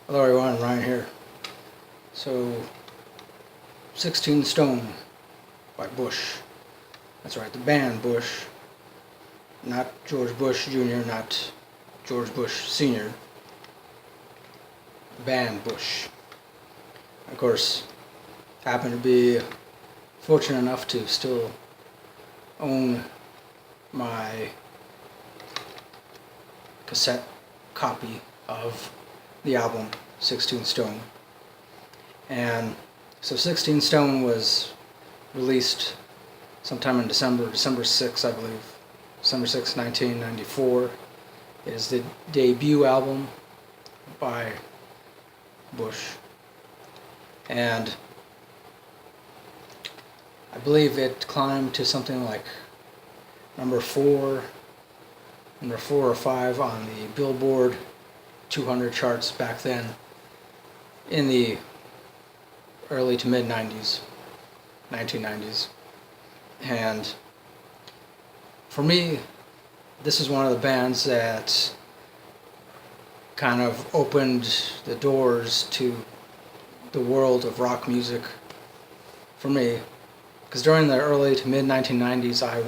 Hello everyone, Ryan here. So, 16 Stone by Bush. That's right, the band Bush. Not George Bush Jr., not George Bush Sr. Band Bush. Of course, happen to be fortunate enough to still own my cassette copy of the album 16 Stone. And so 16 Stone was released sometime in December 6th, I believe. December 6th, 1994. It is the debut album by Bush. And I believe it climbed to something like number 4 or 5 on the Billboard 200 charts back then in the early to mid 90s, 1990s. And for me, this is one of the bands that kind of opened the doors to the world of rock music for me. Because during the early to mid 1990s, I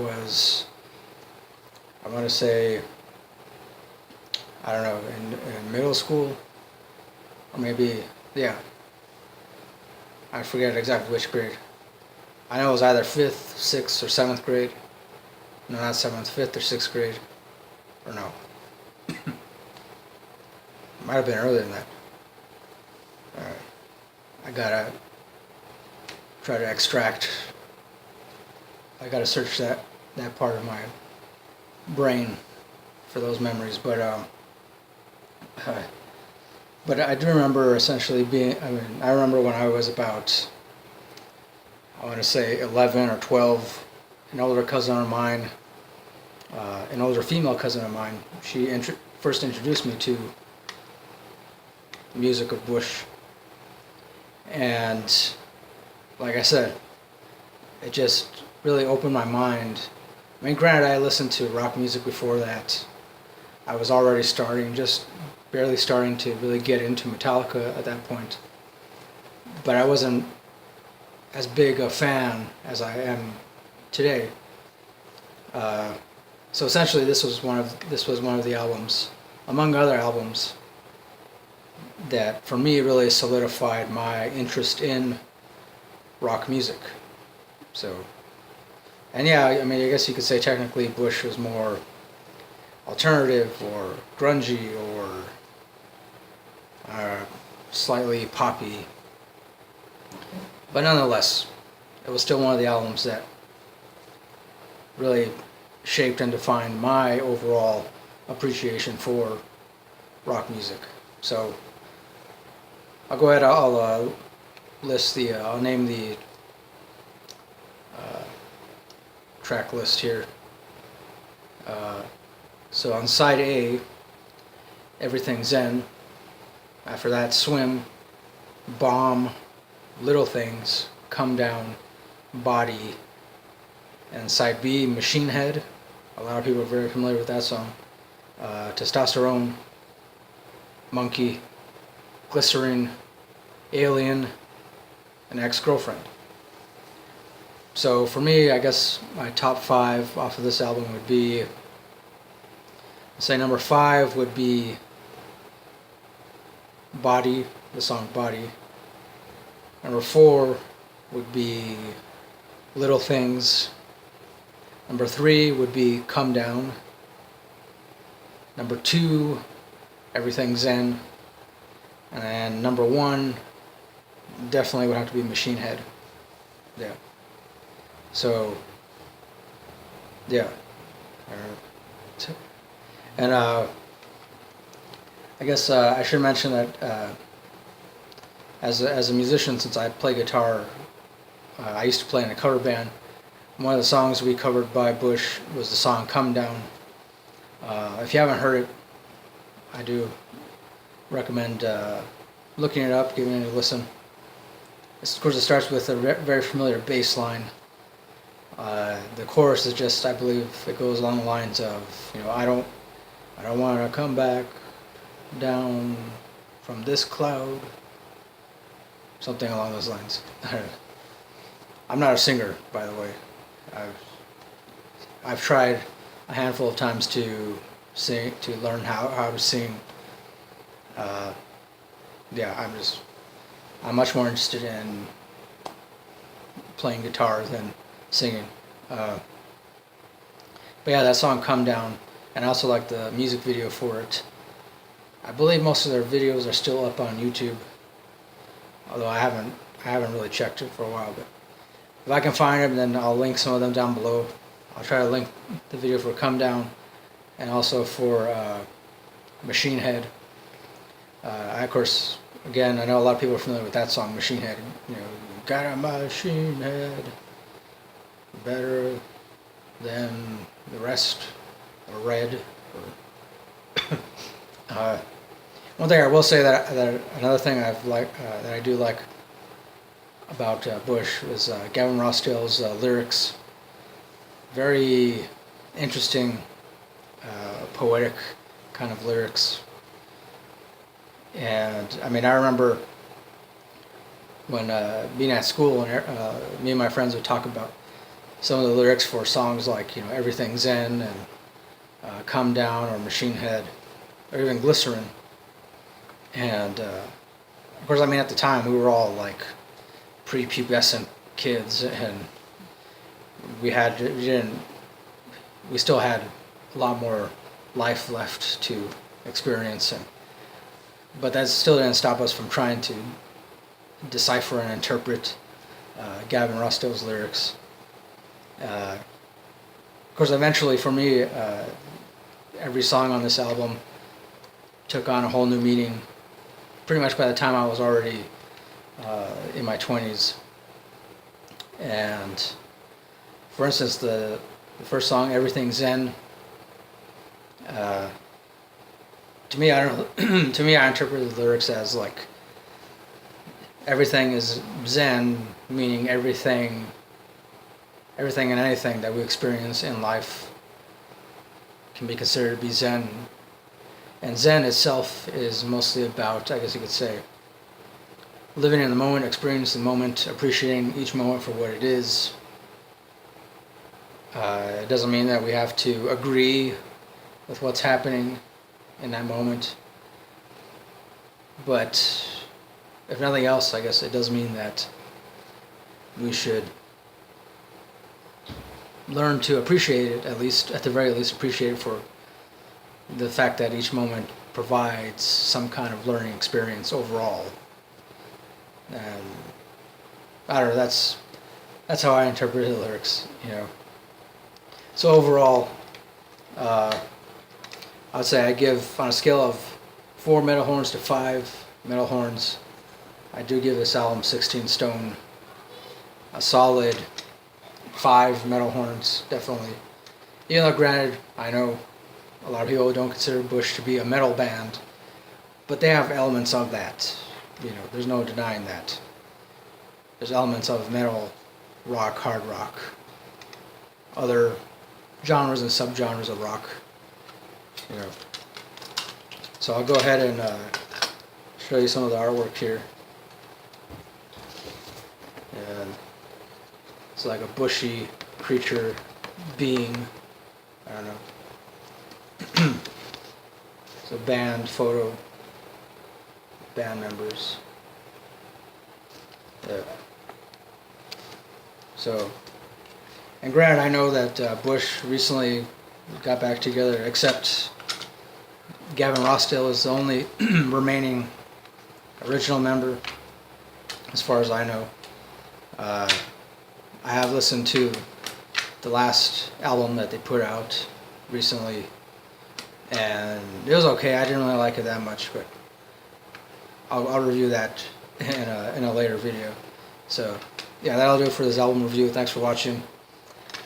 want to say, I don't know, in middle school, or maybe, yeah, I forget exactly which grade. I know it was either 5th, 6th, or 7th grade. No, not 7th, 5th or 6th grade. Or no. Might have been earlier than that. Alright. I gotta try to extract, I gotta search that part of my brain for those memories, but I do remember essentially I remember when I was about, I want to say 11 or 12, an older cousin of mine, an older female cousin of mine, she first introduced me to the music of Bush. And like I said, it just really opened my mind. I mean, granted, I listened to rock music before that. I was already just barely starting to really get into Metallica at that point. But I wasn't as big a fan as I am today. So essentially, this was one of the albums, among other albums, that for me really solidified my interest in rock music. So, and yeah, I mean, I guess you could say technically Bush was more alternative or grungy or slightly poppy, but nonetheless, it was still one of the albums that really shaped and defined my overall appreciation for rock music. So I'll go ahead, I'll I'll name the track list here. So on side A, Everything Zen. After that, Swim, Bomb, Little Things, Comedown, Body. And side B, Machinehead. A lot of people are very familiar with that song. Testosterone, Monkey, Glycerine, Alien, and Ex-Girlfriend. So for me, I guess my top 5 off of this album would be, say number 5 would be Body, the song Body. Number 4 would be Little Things. Number 3 would be Comedown. Number 2, Everything Zen. And then number 1 definitely would have to be Machinehead. Yeah. So, yeah. And I guess I should mention that as a musician, since I play guitar, I used to play in a cover band. One of the songs we covered by Bush was the song Comedown. If you haven't heard it, I do recommend looking it up, giving it a listen. Of course, it starts with a very familiar bass line. The chorus is just, I believe, it goes along the lines of, I don't want to come back down from this cloud. Something along those lines. I'm not a singer, by the way. I've tried a handful of times to sing, to learn how to sing. Yeah, I'm much more interested in playing guitar than singing. But yeah, that song Comedown, and I also like the music video for it. I believe most of their videos are still up on YouTube, although I haven't really checked it for a while. But if I can find them, then I'll link some of them down below. I'll try to link the video for Comedown and also for Machinehead. Of course, again, I know a lot of people are familiar with that song, Machinehead. You know, got a machine head, better than the rest, or red. One thing I will say that another thing that I do like about Bush was Gavin Rossdale's lyrics. Very interesting, poetic kind of lyrics. And I mean, I remember when being at school, and me and my friends would talk about some of the lyrics for songs like, you know, Everything Zen and Comedown or Machinehead or even Glycerin. And of course, I mean, at the time we were all like prepubescent kids, and we still had a lot more life left to experience, but that still didn't stop us from trying to decipher and interpret Gavin Rossdale's lyrics. Of course, eventually for me, every song on this album took on a whole new meaning pretty much by the time I was already in my 20s. And for instance, the first song, Everything Zen, to me, I don't to me, I interpret the lyrics as like everything is Zen, meaning everything and anything that we experience in life can be considered to be Zen. And Zen itself is mostly about, I guess you could say, living in the moment, experiencing the moment, appreciating each moment for what it is. It doesn't mean that we have to agree with what's happening in that moment. But if nothing else, I guess it does mean that we should learn to appreciate it, at the very least appreciate it for the fact that each moment provides some kind of learning experience overall. And I don't know, that's how I interpret the lyrics, you know. So overall, I'd say I give, on a scale of 4 metal horns to 5 metal horns, I do give this album 16 stone. A solid 5 metal horns, definitely. Even though, granted, I know a lot of people don't consider Bush to be a metal band, but they have elements of that. You know, there's no denying that. There's elements of metal, rock, hard rock, other genres and subgenres of rock. You know. So I'll go ahead and show you some of the artwork here. And it's like a bushy creature being. I don't know. It's a band photo. Band members. Yeah. So, and granted, I know that Bush recently got back together, except Gavin Rossdale is the only remaining original member, as far as I know. I have listened to the last album that they put out recently, and it was okay. I didn't really like it that much, but I'll review that in a later video. So yeah, that'll do it for this album review. Thanks for watching.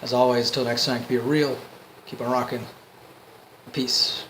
As always, until next time, keep it real, keep on rocking. Peace.